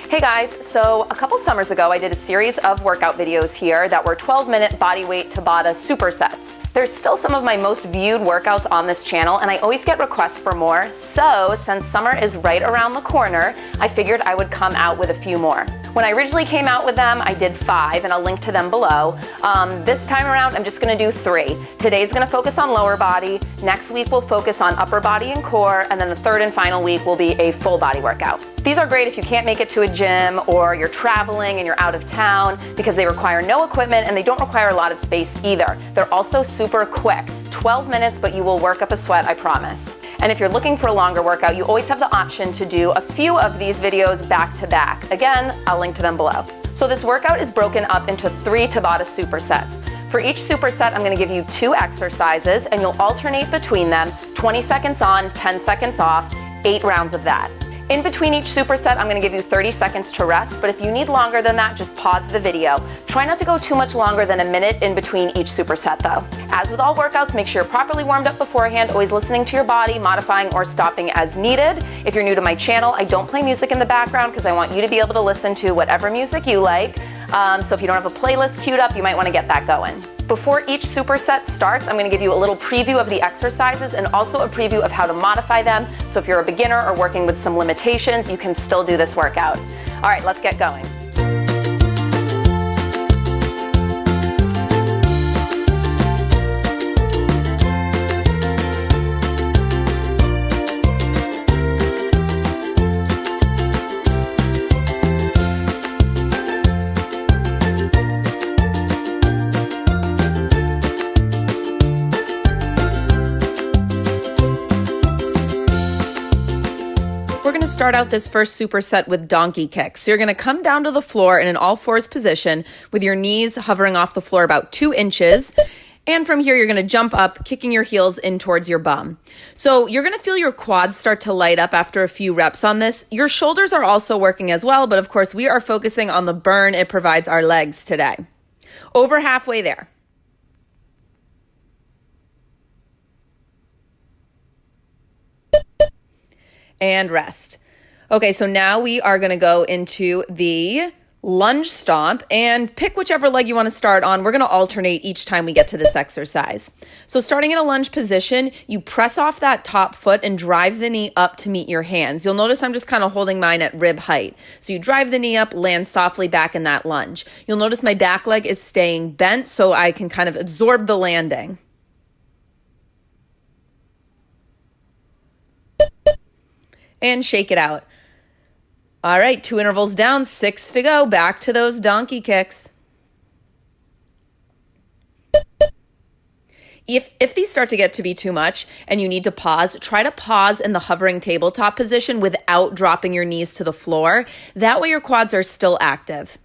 Hey guys, so a couple summers ago I did a series of workout videos here that were 12-minute Bodyweight Tabata Supersets. There's still some of my most viewed workouts on this channel and I always get requests for more, so since summer is right around the corner, I figured I would come out with a few more. When I originally came out with them, I did 5 and I'll link to them below. This time around, I'm just gonna do 3. Today's gonna focus on lower body, next week we'll focus on upper body and core, and then the third and final week will be a full body workout. These are great if you can't make it to a gym or you're traveling and you're out of town because they require no equipment and they don't require a lot of space either. They're also super quick, 12 minutes, but you will work up a sweat, I promise. And if you're looking for a longer workout, you always have the option to do a few of these videos back to back. Again, I'll link to them below. So this workout is broken up into 3 Tabata supersets. For each superset, I'm gonna give you 2 exercises and you'll alternate between them, 20 seconds on, 10 seconds off, 8 rounds of that. In between each superset, I'm gonna give you 30 seconds to rest, but if you need longer than that, just pause the video. Try not to go too much longer than a minute in between each superset though. As with all workouts, make sure you're properly warmed up beforehand, always listening to your body, modifying or stopping as needed. If you're new to my channel, I don't play music in the background because I want you to be able to listen to whatever music you like. So if you don't have a playlist queued up, you might wanna get that going. Before each superset starts, I'm gonna give you a little preview of the exercises and also a preview of how to modify them. So if you're a beginner or working with some limitations, you can still do this workout. All right, let's get going. We're going to start out this first superset with donkey kicks. So you're going to come down to the floor in an all-fours position with your knees hovering off the floor about 2 inches. And from here, you're going to jump up, kicking your heels in towards your bum. So you're going to feel your quads start to light up after a few reps on this. Your shoulders are also working as well, but of course, we are focusing on the burn it provides our legs today. Over halfway there. And rest. Okay, so now we are going to go into the lunge stomp and pick whichever leg you want to start on. We're going to alternate each time we get to this exercise. So starting in a lunge position, you press off that top foot and drive the knee up to meet your hands. You'll notice I'm just kind of holding mine at rib height. So you drive the knee up, land softly back in that lunge. You'll notice my back leg is staying bent so I can kind of absorb the landing. And shake it out. All right, 2 intervals down, 6 to go. Back to those donkey kicks. If these start to get to be too much and you need to pause, try to pause in the hovering tabletop position without dropping your knees to the floor. That way your quads are still active.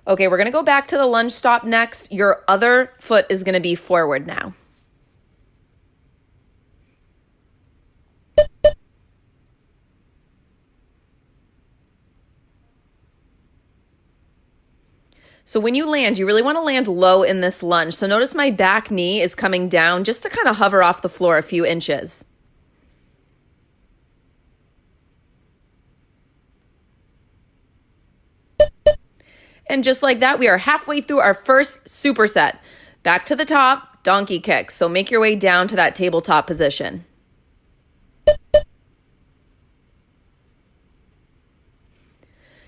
Okay, we're going to go back to the lunge stop next. Your other foot is going to be forward now. So when you land, you really want to land low in this lunge. So notice my back knee is coming down just to kind of hover off the floor a few inches. And just like that, we are halfway through our first superset. Back to the top, donkey kicks. So make your way down to that tabletop position.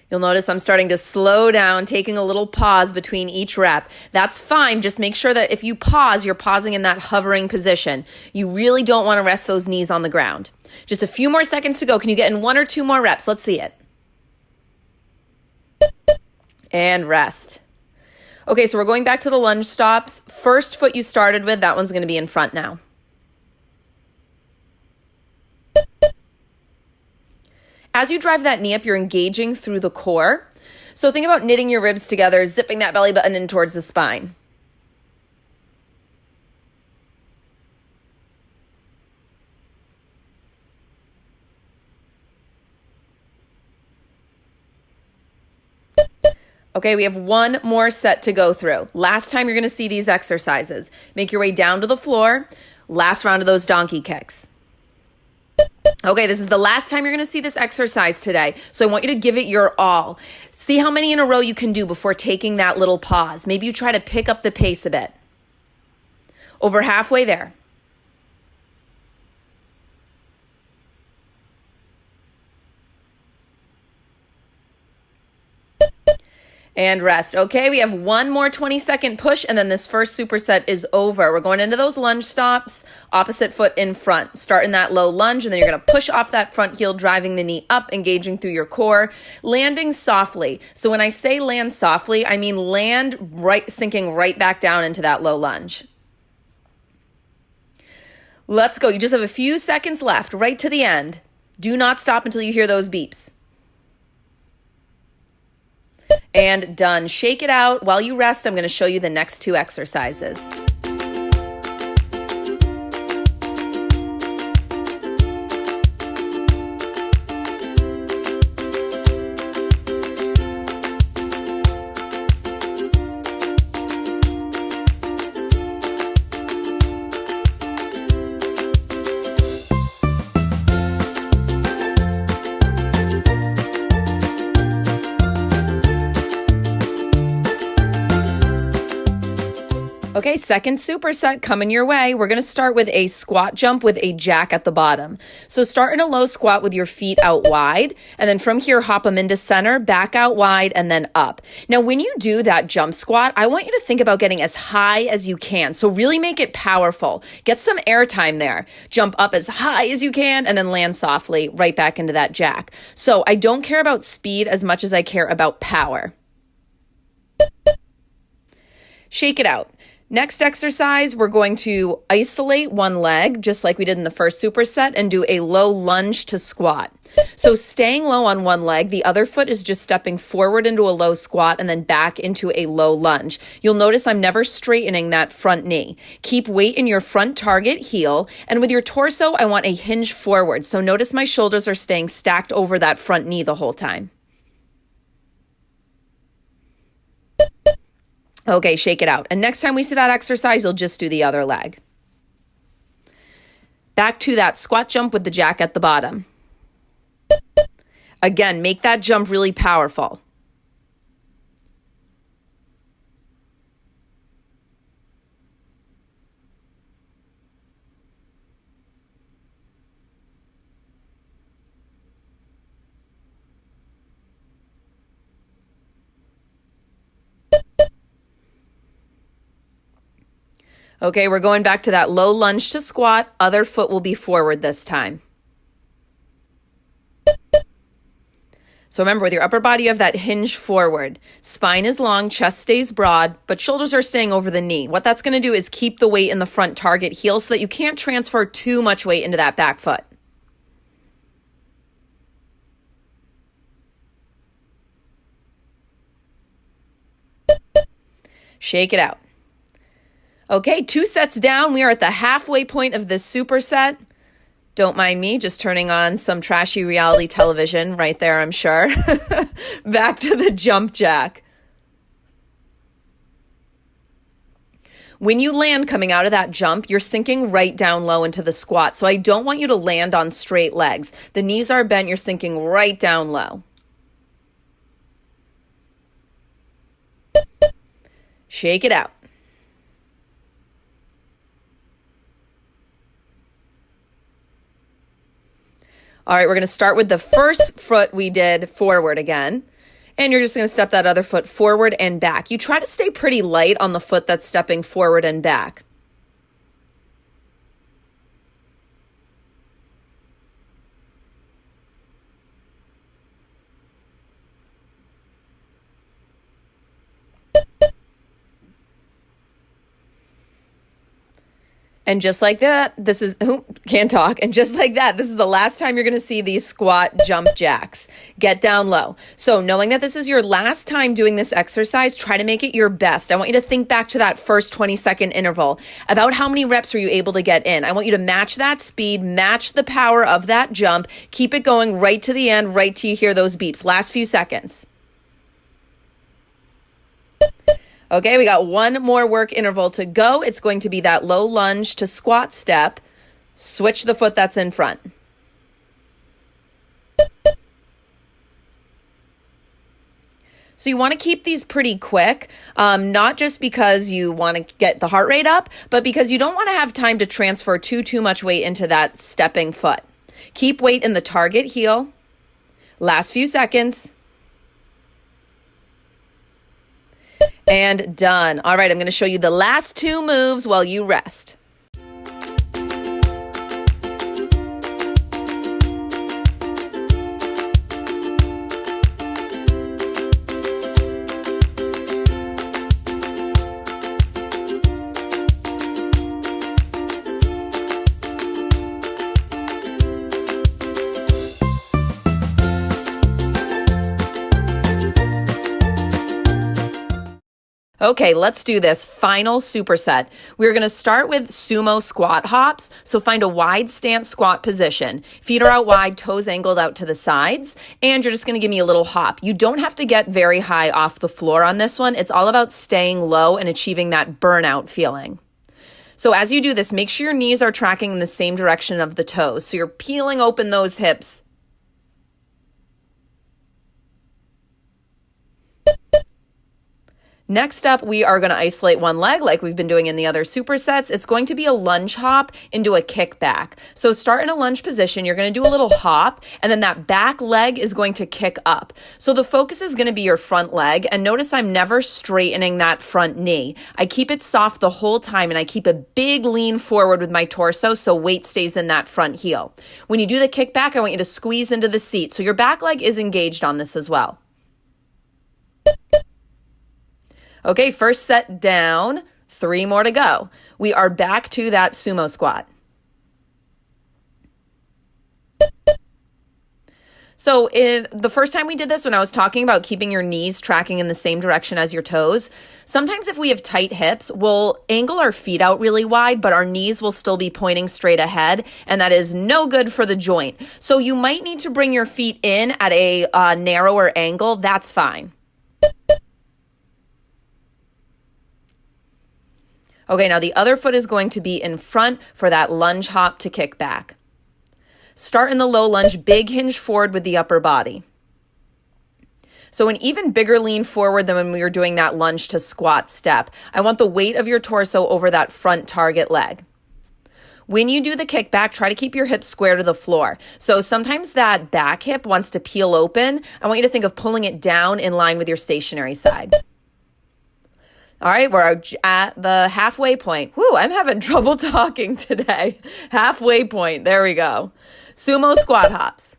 You'll notice I'm starting to slow down, taking a little pause between each rep. That's fine. Just make sure that if you pause, you're pausing in that hovering position. You really don't want to rest those knees on the ground. Just a few more seconds to go. Can you get in 1 or 2 more reps? Let's see it. And rest. Okay, so we're going back to the lunge stops. First foot you started with, that one's going to be in front now. As you drive that knee up, you're engaging through the core. So think about knitting your ribs together, zipping that belly button in towards the spine. Okay, we have one more set to go through. Last time you're going to see these exercises. Make your way down to the floor. Last round of those donkey kicks. Okay, this is the last time you're going to see this exercise today. So I want you to give it your all. See how many in a row you can do before taking that little pause. Maybe you try to pick up the pace a bit. Over halfway there. And rest. Okay, we have one more 20-second push, and then this first superset is over. We're going into those lunge stomps, opposite foot in front. Start in that low lunge, and then you're going to push off that front heel, driving the knee up, engaging through your core, landing softly. So when I say land softly, I mean land right, sinking right back down into that low lunge. Let's go. You just have a few seconds left, right to the end. Do not stop until you hear those beeps. And done. Shake it out. While you rest, I'm going to show you the next two exercises. Okay, second superset coming your way. We're going to start with a squat jump with a jack at the bottom. So start in a low squat with your feet out wide, and then from here, hop them into center, back out wide, and then up. Now, when you do that jump squat, I want you to think about getting as high as you can. So really make it powerful. Get some air time there. Jump up as high as you can, and then land softly right back into that jack. So I don't care about speed as much as I care about power. Shake it out. Next exercise, we're going to isolate one leg, just like we did in the first superset, and do a low lunge to squat. So staying low on one leg, the other foot is just stepping forward into a low squat and then back into a low lunge. You'll notice I'm never straightening that front knee. Keep weight in your front target heel, and with your torso, I want a hinge forward. So notice my shoulders are staying stacked over that front knee the whole time. Okay, shake it out. And next time we see that exercise, you'll just do the other leg. Back to that squat jump with the jack at the bottom. Again, make that jump really powerful. Okay, we're going back to that low lunge to squat. Other foot will be forward this time. So remember, with your upper body, you have that hinge forward. Spine is long, chest stays broad, but shoulders are staying over the knee. What that's going to do is keep the weight in the front target heel so that you can't transfer too much weight into that back foot. Shake it out. Okay, 2 sets down. We are at the halfway point of this superset. Don't mind me, just turning on some trashy reality television right there, I'm sure. Back to the jump jack. When you land coming out of that jump, you're sinking right down low into the squat. So I don't want you to land on straight legs. The knees are bent, you're sinking right down low. Shake it out. All right, we're going to start with the first foot we did forward again. And you're just going to step that other foot forward and back. You try to stay pretty light on the foot that's stepping forward and back. And just like that, this is, can't talk. And just like that, this is the last time you're going to see these squat jump jacks. Get down low. So knowing that this is your last time doing this exercise, try to make it your best. I want you to think back to that first 20-second interval. About how many reps were you able to get in? I want you to match that speed, match the power of that jump. Keep it going right to the end, right till you hear those beeps. Last few seconds. Okay, we got one more work interval to go. It's going to be that low lunge to squat step. Switch the foot that's in front. So you want to keep these pretty quick, not just because you want to get the heart rate up, but because you don't want to have time to transfer too much weight into that stepping foot. Keep weight in the target heel. Last few seconds. And done. All right, I'm going to show you the last two moves while you rest. Okay, let's do this final superset. We're going to start with sumo squat hops. So find a wide stance squat position. Feet are out wide, toes angled out to the sides, and you're just going to give me a little hop. You don't have to get very high off the floor on this one. It's all about staying low and achieving that burnout feeling. So as you do this, make sure your knees are tracking in the same direction of the toes. So you're peeling open those hips. Next up, we are going to isolate one leg like we've been doing in the other supersets. It's going to be a lunge hop into a kickback. So start in a lunge position. You're going to do a little hop, and then that back leg is going to kick up. So the focus is going to be your front leg, and notice I'm never straightening that front knee. I keep it soft the whole time, and I keep a big lean forward with my torso so weight stays in that front heel. When you do the kickback, I want you to squeeze into the seat. So your back leg is engaged on this as well. Okay, first set down, 3 more to go. We are back to that sumo squat. So the first time we did this, when I was talking about keeping your knees tracking in the same direction as your toes, sometimes if we have tight hips, we'll angle our feet out really wide, but our knees will still be pointing straight ahead, and that is no good for the joint. So you might need to bring your feet in at a narrower angle. That's fine. Okay, now the other foot is going to be in front for that lunge hop to kick back. Start in the low lunge, big hinge forward with the upper body. So an even bigger lean forward than when we were doing that lunge to squat step. I want the weight of your torso over that front target leg. When you do the kickback, try to keep your hips square to the floor. So sometimes that back hip wants to peel open. I want you to think of pulling it down in line with your stationary side. All right, we're at the halfway point. Woo, I'm having trouble talking today. Halfway point, there we go. Sumo squat hops.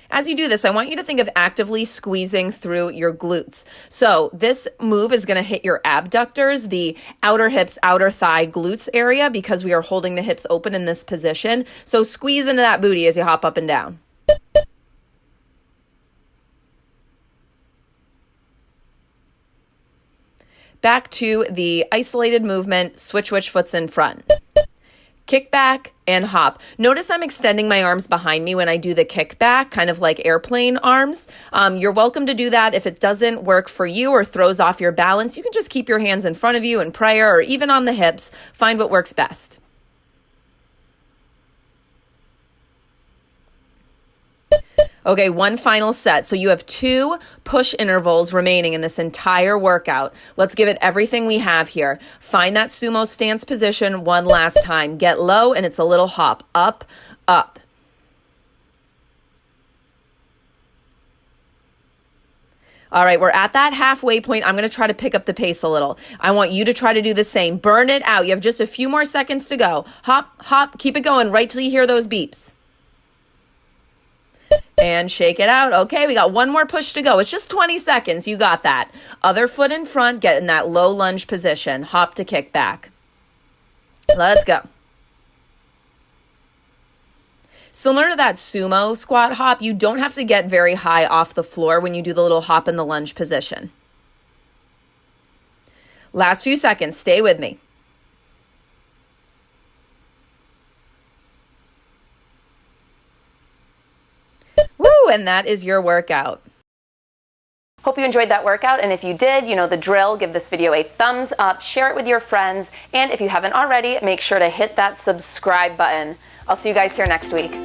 As you do this, I want you to think of actively squeezing through your glutes. So this move is going to hit your abductors, the outer hips, outer thigh, glutes area, because we are holding the hips open in this position. So squeeze into that booty as you hop up and down. Back to the isolated movement, switch which foot's in front. Kick back and hop. Notice I'm extending my arms behind me when I do the kick back, kind of like airplane arms. You're welcome to do that. If it doesn't work for you or throws off your balance, you can just keep your hands in front of you in prayer or even on the hips. Find what works best. Okay, one final set. So you have 2 push intervals remaining in this entire workout. Let's give it everything we have here. Find that sumo stance position one last time. Get low, and it's a little hop. Up, up. All right, we're at that halfway point. I'm going to try to pick up the pace a little. I want you to try to do the same. Burn it out. You have just a few more seconds to go. Hop, hop, keep it going right till you hear those beeps. And shake it out. Okay, we got one more push to go. It's just 20 seconds. You got that. Other foot in front, get in that low lunge position. Hop to kick back. Let's go. Similar to that sumo squat hop, you don't have to get very high off the floor when you do the little hop in the lunge position. Last few seconds. Stay with me. Woo, Woo! And that is your workout. Hope you enjoyed that workout, and if you did, you know the drill. Give this video a thumbs up, share it with your friends, and if you haven't already, make sure to hit that subscribe button. I'll see you guys here next week.